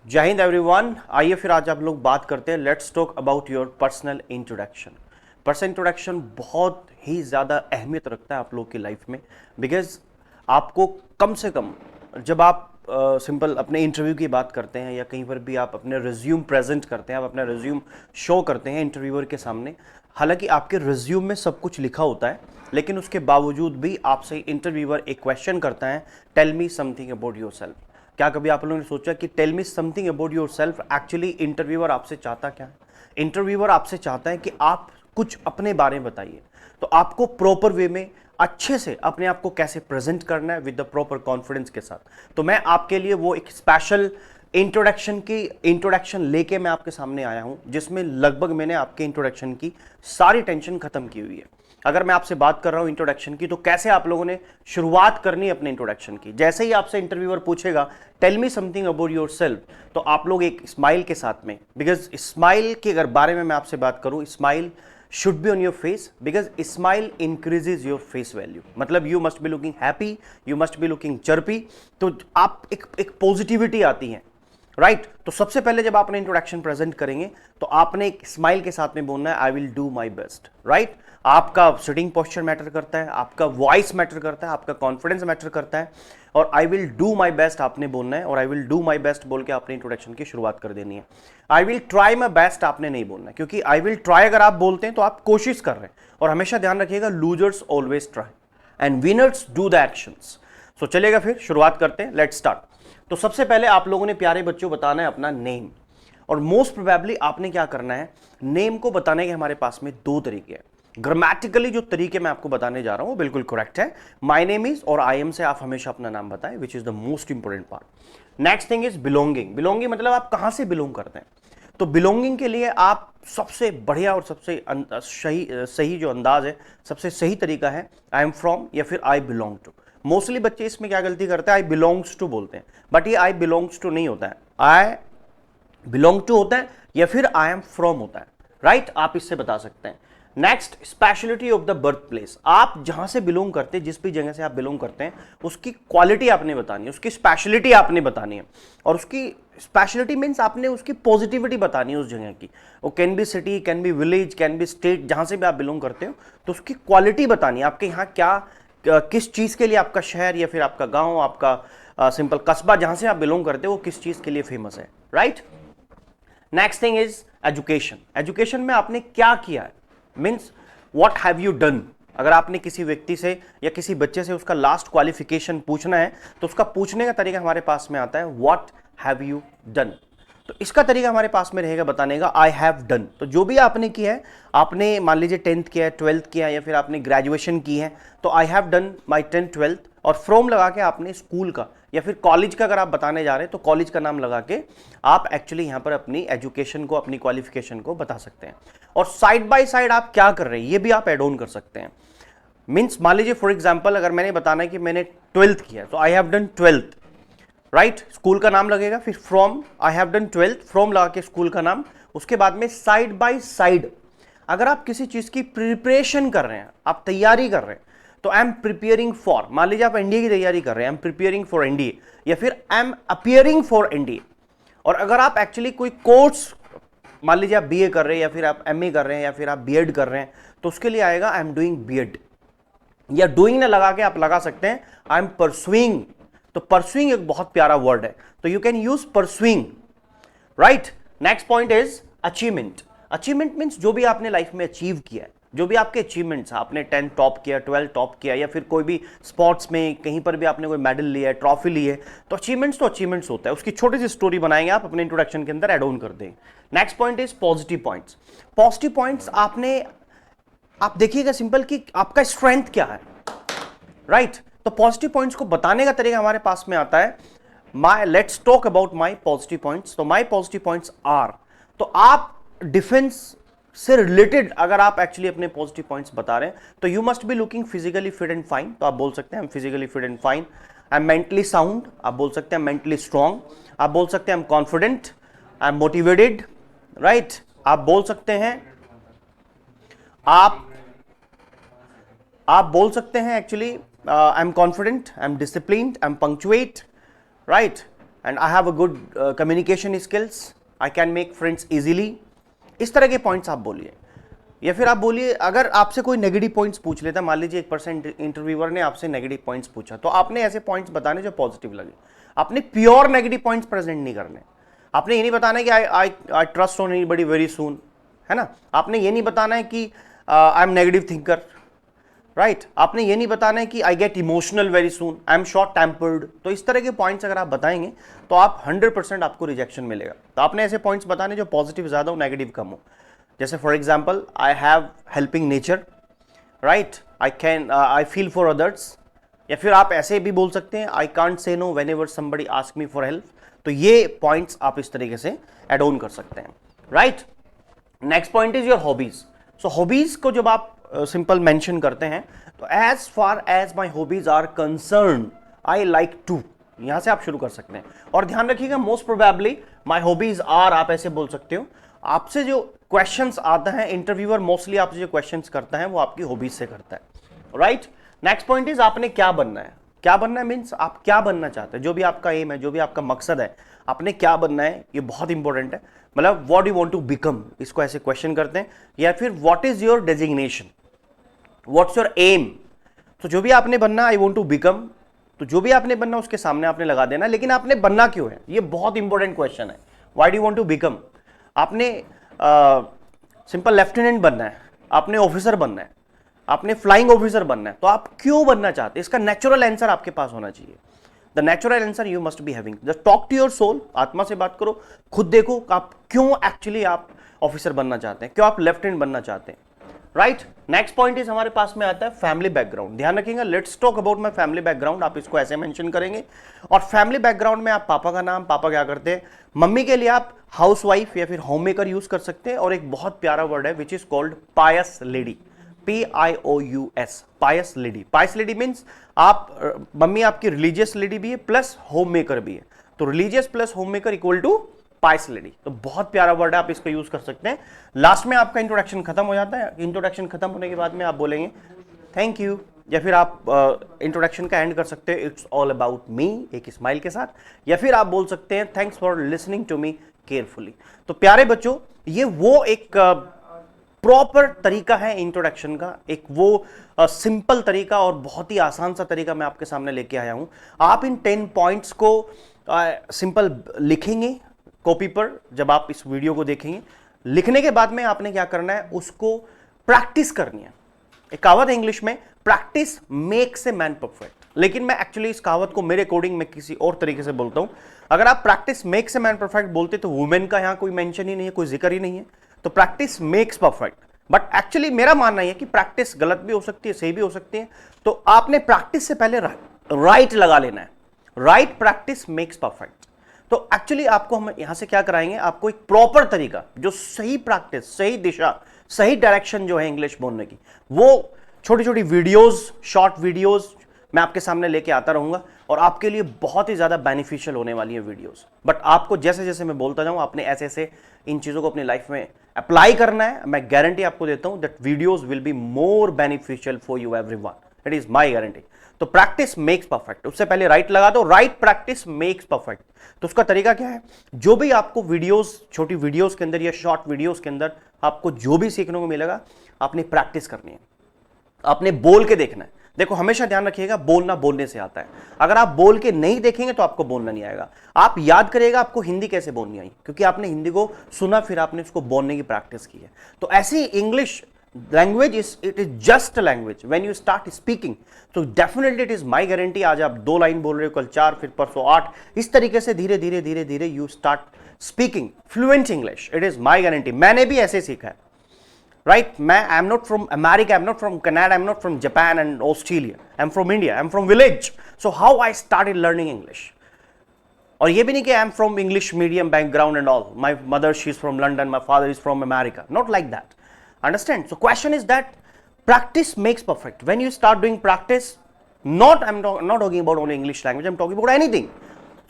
जय हिंद एवरीवन। आइए फिर आज आप लोग बात करते हैं। Let's talk about your personal introduction. Personal introduction बहुत ही ज़्यादा अहमियत रखता है आप लोग की लाइफ में, बिकॉज आपको कम से कम जब आप सिंपल अपने इंटरव्यू की बात करते हैं या कहीं पर भी आप अपने रिज्यूम प्रेजेंट करते हैं, आप अपना रिज्यूम शो करते हैं इंटरव्यूअर के सामने, हालांकि आपके रिज्यूम में सब कुछ लिखा होता है, लेकिन उसके बावजूद भी आपसे इंटरव्यूअर एक क्वेश्चन करता है, tell me something about yourself. क्या कभी आप लोगों ने सोचा कि tell me something about yourself, actually interviewer आपसे चाहता क्या है? इंटरव्यूअर आपसे चाहता है कि आप कुछ अपने बारे में बताइए। तो आपको प्रॉपर वे में अच्छे से अपने आप को कैसे प्रेजेंट करना है विद द प्रॉपर कॉन्फिडेंस के साथ। तो मैं आपके लिए वो एक स्पेशल इंट्रोडक्शन लेके मैं आपके सामने आया हूं, जिसमें लगभग मैंने आपके इंट्रोडक्शन की सारी टेंशन खत्म की हुई है। अगर मैं आपसे बात कर रहा हूं इंट्रोडक्शन की, तो कैसे आप लोगों ने शुरुआत करनी है अपने इंट्रोडक्शन की। जैसे ही आपसे इंटरव्यूअर पूछेगा tell me something about yourself, तो आप लोग एक स्माइल के साथ में, बिकॉज स्माइल के अगर बारे में मैं आपसे बात करूं, smile should be on your face because smile increases your face value। मतलब you must be looking happy, you must be looking chirpy। तो आप एक पॉजिटिविटी आती है, राइट। तो सबसे पहले जब आपने इंट्रोडक्शन प्रेजेंट करेंगे तो आपने एक स्माइल के साथ में बोलना है I will do my best, right. आपका सिटिंग पोस्चर मैटर करता है, आपका वॉइस मैटर करता है, आपका कॉन्फिडेंस मैटर करता है, और I will do my best आपने बोलना है। और I will do my best बोल के आपने इंट्रोडक्शन की शुरुआत कर देनी है। I will try my best आपने नहीं बोलना है, क्योंकि आई विल ट्राई अगर आप बोलते हैं तो आप कोशिश कर रहे हैं। और हमेशा ध्यान रखिएगा, losers always try and winners do the actions. So चलेगा, फिर शुरुआत करते हैं, लेट्स स्टार्ट। तो सबसे पहले आप लोगों ने प्यारे बच्चों बताना है अपना नेम। और मोस्ट प्रोबेबली आपने क्या करना है, नेम को बताने के हमारे पास में दो तरीके हैं। ग्रामेटिकली जो तरीके मैं आपको बताने जा रहा हूं बिल्कुल करेक्ट है। माय नेम इज और आई एम से आप हमेशा अपना नाम बताएं, which is the most important part. Next thing is belonging. Belonging मतलब आप कहां से बिलोंग करते हैं। तो बिलोंगिंग के लिए आप सबसे बढ़िया और सबसे सही जो अंदाज है, सबसे सही तरीका है आई एम फ्रॉम या फिर आई बिलोंग टू। मोस्टली बच्चे इसमें क्या गलती करते हैं, आई बिलोंग्स टू बोलते हैं, बट ये आई बिलोंग्स टू नहीं होता है, आई बिलोंग टू होता है या फिर आई एम फ्रॉम होता है, राइट। आप इससे बता सकते हैं। Next, speciality of the birth place. आप जहां से बिलोंग करते हैं, जिस भी जगह से आप बिलोंग करते हैं, उसकी क्वालिटी आपने बतानी है, उसकी स्पेशलिटी आपने बतानी है। और उसकी स्पेशलिटी मीन्स आपने उसकी पॉजिटिविटी बतानी है उस जगह की। वो can be city, can be village, can be state, जहां से भी आप बिलोंग करते हो, तो उसकी क्वालिटी बतानी है। आपके यहाँ क्या किस चीज के लिए आपका शहर या फिर आपका गांव, आपका सिंपल कस्बा जहां से आप बिलोंग करते हो, वो किस चीज के लिए फेमस है, right. Next thing is education. Education में आपने क्या किया है, means what have you done. अगर आपने किसी व्यक्ति से या किसी बच्चे से उसका लास्ट क्वालिफिकेशन पूछना है, तो उसका पूछने का तरीका हमारे पास में आता है व्हाट हैव यू डन। तो इसका तरीका हमारे पास में रहेगा बताने का आई हैव डन। तो जो भी आपने किया है, आपने मान लीजिए 10th किया है, 12th किया है, या फिर आपने ग्रेजुएशन की है, तो I have done my 10th 12th, और फ्रॉम लगा के आपने स्कूल का या फिर कॉलेज का अगर आप बताने जा रहे हैं तो कॉलेज का नाम लगा के आप एक्चुअली यहां पर अपनी एजुकेशन को, अपनी क्वालिफिकेशन को बता सकते हैं। और साइड बाय साइड आप क्या कर रहे हैं ये भी आप एड ऑन कर सकते हैं। मीन्स मान लीजिए फॉर एग्जाम्पल अगर मैंने बताना है कि मैंने 12th किया, तो I have done 12th, right. School का नाम लगेगा, फिर from, I have done 12th, from लगा के स्कूल का नाम। उसके बाद में साइड बाय साइड अगर आप किसी चीज की प्रिपरेशन कर रहे हैं, आप तैयारी कर रहे हैं, तो आई एम प्रिपेयरिंग फॉर, मान लीजिए आप एनडीए की तैयारी कर रहे हैं, I am preparing for NDA, या फिर I am appearing for NDA. और अगर आप एक्चुअली कोई कोर्स, मान लीजिए आप बीए कर रहे हैं या फिर आप एमए कर रहे हैं या फिर आप बीएड कर रहे हैं, तो उसके लिए आएगा आई एम डूइंग बीएड, या डूइंग ना लगा के आप लगा सकते हैं आई एम परसुइंग। तो परसुइंग एक बहुत प्यारा वर्ड है, तो you can use pursuing, right. Next point is achievement. Achievement means जो भी आपने लाइफ में अचीव किया है, जो भी आपके अचीवमेंट्स, आपने 10 टॉप किया, 12 टॉप किया, या फिर कोई भी स्पोर्ट्स में कहीं पर भी आपने कोई मेडल लिया है, ट्रॉफी ली है, तो अचीवमेंट्स होता है। उसकी छोटी सी स्टोरी बनाएंगे आप अपने इंट्रोडक्शन के अंदर एड ऑन कर देंगे। Next point is positive points. Positive points आपने, आप देखिएगा सिंपल कि आपका स्ट्रेंथ क्या है, राइट। तो पॉजिटिव पॉइंट्स को बताने का तरीका हमारे पास में आता है let's talk about my positive points. तो माई पॉजिटिव पॉइंट्स आर, तो आप डिफेंस से रिलेटेड अगर आप एक्चुअली अपने पॉजिटिव पॉइंट्स बता रहे हैं, तो you must be looking physically fit and fine. तो आप बोल सकते हैं I am physically fit and fine. I am mentally sound, आप बोल सकते हैं मेंटली स्ट्रांग। आप बोल सकते हैं I am confident, I am motivated, right. आप बोल सकते हैं, आप बोल सकते हैं actually I am confident, I am disciplined, I am punctuate, right. And I have a good communication skills, I can make friends easily. इस तरह के पॉइंट्स आप बोलिए। या फिर आप बोलिए, अगर आपसे कोई नेगेटिव पॉइंट्स पूछ लेता, मान लीजिए 1% इंटरव्यूअर ने आपसे नेगेटिव पॉइंट्स पूछा, तो आपने ऐसे पॉइंट्स बताने जो पॉजिटिव लगे। आपने प्योर नेगेटिव पॉइंट्स प्रेजेंट नहीं करने। आपने ये नहीं बताना है कि I trust on anybody very soon, है ना। आपने ये नहीं बताना है कि I am negative thinker, right. आपने ये नहीं बताना है कि I get emotional very soon, I am short tempered. तो इस तरह के पॉइंट्स अगर आप बताएंगे तो आप 100% आपको रिजेक्शन मिलेगा। तो आपने ऐसे पॉइंट्स बताने जो पॉजिटिव ज्यादा हो, नेगेटिव कम हो। जैसे for example, I have helping nature, right, I feel for others. या फिर आप ऐसे भी बोल सकते हैं, I can't say know when ever somebody ask me for help. तो ये पॉइंट्स आप इस तरीके से एड ऑन कर सकते हैं, right. Next point is your hobbies. So hobbies को जब आप सिंपल मेंशन करते हैं, तो as far as my hobbies are concern I like to, यहां से आप शुरू कर सकते हैं। और ध्यान रखिएगा, most probably my hobbies are, आप ऐसे बोल सकते हो। आपसे जो क्वेश्चंस आता है, इंटरव्यूअर मोस्टली आपसे जो क्वेश्चंस करता है वो आपकी हॉबीज से करता है, राइट। नेक्स्ट पॉइंट इज आपने क्या बनना है। क्या बनना है मीन्स आप क्या बनना चाहते हैं, जो भी आपका एम है, जो भी आपका मकसद है, आपने क्या बनना है, ये बहुत इंपॉर्टेंट है। मतलब what you want to become, इसको ऐसे क्वेश्चन करते हैं। या फिर what is your designation, what's your aim. तो जो भी आपने बनना, आई वांट टू बिकम, तो जो भी आपने बनना उसके सामने आपने लगा देना। लेकिन आपने बनना क्यों है, ये बहुत इंपॉर्टेंट क्वेश्चन है। Why do you want to become. आपने सिंपल लेफ्टिनेंट बनना है, आपने ऑफिसर बनना है, आपने फ्लाइंग ऑफिसर बनना है, तो आप क्यों बनना चाहते हैं, इसका नेचुरल आंसर आपके पास होना चाहिए। The natural answer you must be having. Just talk to your soul, आत्मा से बात करो, खुद देखो आप क्यों एक्चुअली आप ऑफिसर बनना चाहते हैं, क्यों आप लेफ्टिनेंट बनना चाहते हैं, राइट। नेक्स्ट पॉइंट इज हमारे पास में आता है फैमिली बैकग्राउंड। ध्यान रखिएगा, let's talk about my family background, आप इसको ऐसे मेंशन करेंगे। और फैमिली बैकग्राउंड में आप पापा का नाम, पापा क्या करते हैं, मम्मी के लिए आप हाउसवाइफ या फिर होम मेकर यूज कर सकते हैं। और एक बहुत प्यारा वर्ड है which is called pious lady, PIOUS, pious lady. Pious lady means आप, मम्मी आपकी रिलीजियस लेडी भी है प्लस होम मेकर भी है, तो religious plus home maker equal to pious lady. तो बहुत प्यारा वर्ड है, आप इसको यूज कर सकते हैं। लास्ट में आपका इंट्रोडक्शन खत्म हो जाता है। इंट्रोडक्शन खत्म होने के बाद में आप बोलेंगे थैंक यू, या फिर आप इंट्रोडक्शन का एंड कर सकते हैं इट्स ऑल अबाउट मी, एक स्माइल के साथ। या फिर आप बोल सकते हैं thanks for listening to me carefully. तो प्यारे बच्चों, ये वो एक प्रॉपर तरीका है इंट्रोडक्शन का, एक वो सिंपल तरीका और बहुत ही आसान सा तरीका मैं आपके सामने लेके आया हूं। आप इन 10 पॉइंट्स को सिंपल लिखेंगे कॉपी पर, जब आप इस वीडियो को देखेंगे। लिखने के बाद में आपने क्या करना है, उसको प्रैक्टिस करनी है। एक कहावत है इंग्लिश में, practice makes a man perfect. लेकिन मैं एक्चुअली इस कहावत को मेरे अकॉर्डिंग मैं किसी और तरीके से बोलता हूं। अगर आप practice makes a man perfect बोलते तो वुमेन का यहां कोई मेंशन ही नहीं है, कोई जिक्र ही नहीं है। तो practice makes perfect, but actually मेरा मानना है कि प्रैक्टिस गलत भी हो सकती है, सही भी हो सकती है। तो आपने प्रैक्टिस से पहले राइट लगा लेना है। Right practice makes perfect. तो एक्चुअली आपको हम यहां से क्या कराएंगे, आपको एक प्रॉपर तरीका, जो सही प्रैक्टिस, सही दिशा, सही डायरेक्शन जो है इंग्लिश बोलने की, वो छोटी छोटी वीडियोस, शॉर्ट वीडियोस मैं आपके सामने लेके आता रहूंगा। और आपके लिए बहुत ही ज्यादा बेनिफिशियल होने वाली है वीडियोस। बट आपको जैसे जैसे मैं बोलता जाऊं, आपने ऐसे ऐसे इन चीजों को अपनी लाइफ में अप्लाई करना है। मैं गारंटी आपको देता हूं that videos will be more beneficial for you everyone, it is my guarantee. तो प्रैक्टिस मेक्स परफेक्ट, उससे पहले राइट लगा दो। Right practice makes perfect. तो उसका तरीका क्या है, जो भी आपको वीडियोस, छोटी वीडियोस के अंदर या शॉर्ट वीडियोस के अंदर आपको जो भी सीखने को मिलेगा, आपने प्रैक्टिस करनी है, आपने बोल के देखना है। देखो हमेशा ध्यान रखिएगा, बोलना बोलने से आता है। अगर आप बोल के नहीं देखेंगे तो आपको बोलना नहीं आएगा। आप याद करिएगा आपको हिंदी कैसे बोलनी आई, क्योंकि आपने हिंदी को सुना, फिर आपने उसको बोलने की प्रैक्टिस की है। तो ऐसी English language it is just language when you start speaking. तो definitely it is my guarantee, आज आप 2 लाइन बोल रहे हो, कल 4, फिर परसों 8, इस तरीके से धीरे धीरे धीरे धीरे you start speaking fluent English. It is my guarantee, मैंने भी ऐसे सीखा है, राइट। मैं I am not from America, I am not from Canada, I am not from Japan and Australia, I am from India, I am from village. So how I started learning English. और ये भी नहीं कि I am from English medium background and all, my mother she is from London, my father is from America, not like that. Understand? So question is that practice makes perfect. When you start doing practice, I'm not talking about only English language, I'm talking about anything.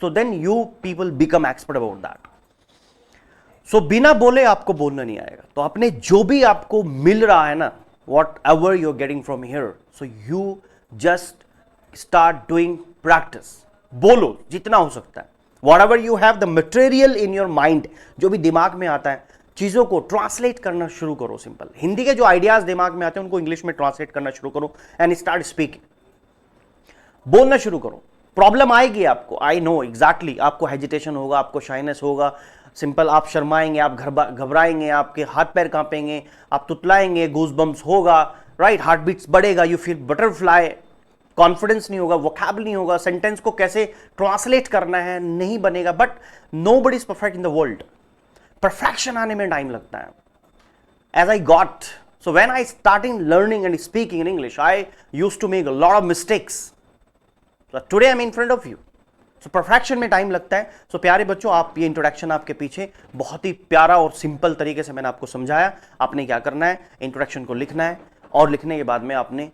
So then you people become expert about that. So बिना बोले आपको बोलना नहीं आएगा। तो आपने जो भी आपको मिल रहा है ना, whatever you're getting from here, so you just start doing practice. बोलो जितना हो सकता है, Whatever you have the material in your mind, जो भी दिमाग में आता है, चीजों को ट्रांसलेट करना शुरू करो। सिंपल हिंदी के जो आइडियाज दिमाग में आते हैं उनको इंग्लिश में ट्रांसलेट करना शुरू करो एंड स्टार्ट स्पीकिंग। बोलना शुरू करो। प्रॉब्लम आएगी आपको, आई नो एग्जैक्टली, आपको हेजिटेशन होगा, आपको शाइनेस होगा, सिंपल आप शर्माएंगे, आप घबराएंगे, आपके हाथ पैर कांपेंगे, आप तुतलाएंगे, गूज बम्स होगा, राइट, हार्ट बीट्स बढ़ेगा, यू फील बटरफ्लाई, कॉन्फिडेंस नहीं होगा, वोकैब नहीं होगा, सेंटेंस को कैसे ट्रांसलेट करना है नहीं बनेगा। But nobody is perfect in the world. Perfection आने में टाइम लगता है। As I got, so when I starting learning and speaking in English, I used to make a lot of mistakes. Today I am in front of you. So perfection में time लगता है। सो प्यारे बच्चों, आप ये introduction आपके पीछे बहुत ही प्यारा और सिंपल तरीके से मैंने आपको समझाया। आपने क्या करना है, इंट्रोडक्शन को लिखना है और लिखने के बाद में आपने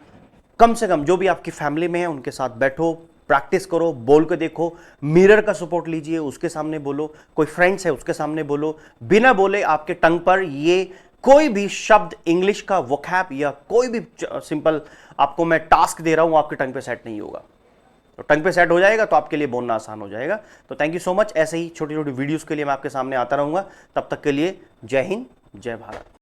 कम से कम जो भी आपकी फैमिली में है उनके साथ बैठो, प्रैक्टिस करो, बोल के देखो, मिरर का सपोर्ट लीजिए, उसके सामने बोलो, कोई फ्रेंड्स है उसके सामने बोलो, बिना बोले आपके टंग पर ये कोई भी शब्द इंग्लिश का वोकैब या कोई भी सिंपल आपको मैं टास्क दे रहा हूं, आपके टंग पे सेट नहीं होगा। तो टंग पे सेट हो जाएगा तो आपके लिए बोलना आसान हो जाएगा। तो थैंक यू सो मच। ऐसे ही छोटी छोटी वीडियोस के लिए मैं आपके सामने आता रहूंगा। तब तक के लिए जय हिंद, जय भारत।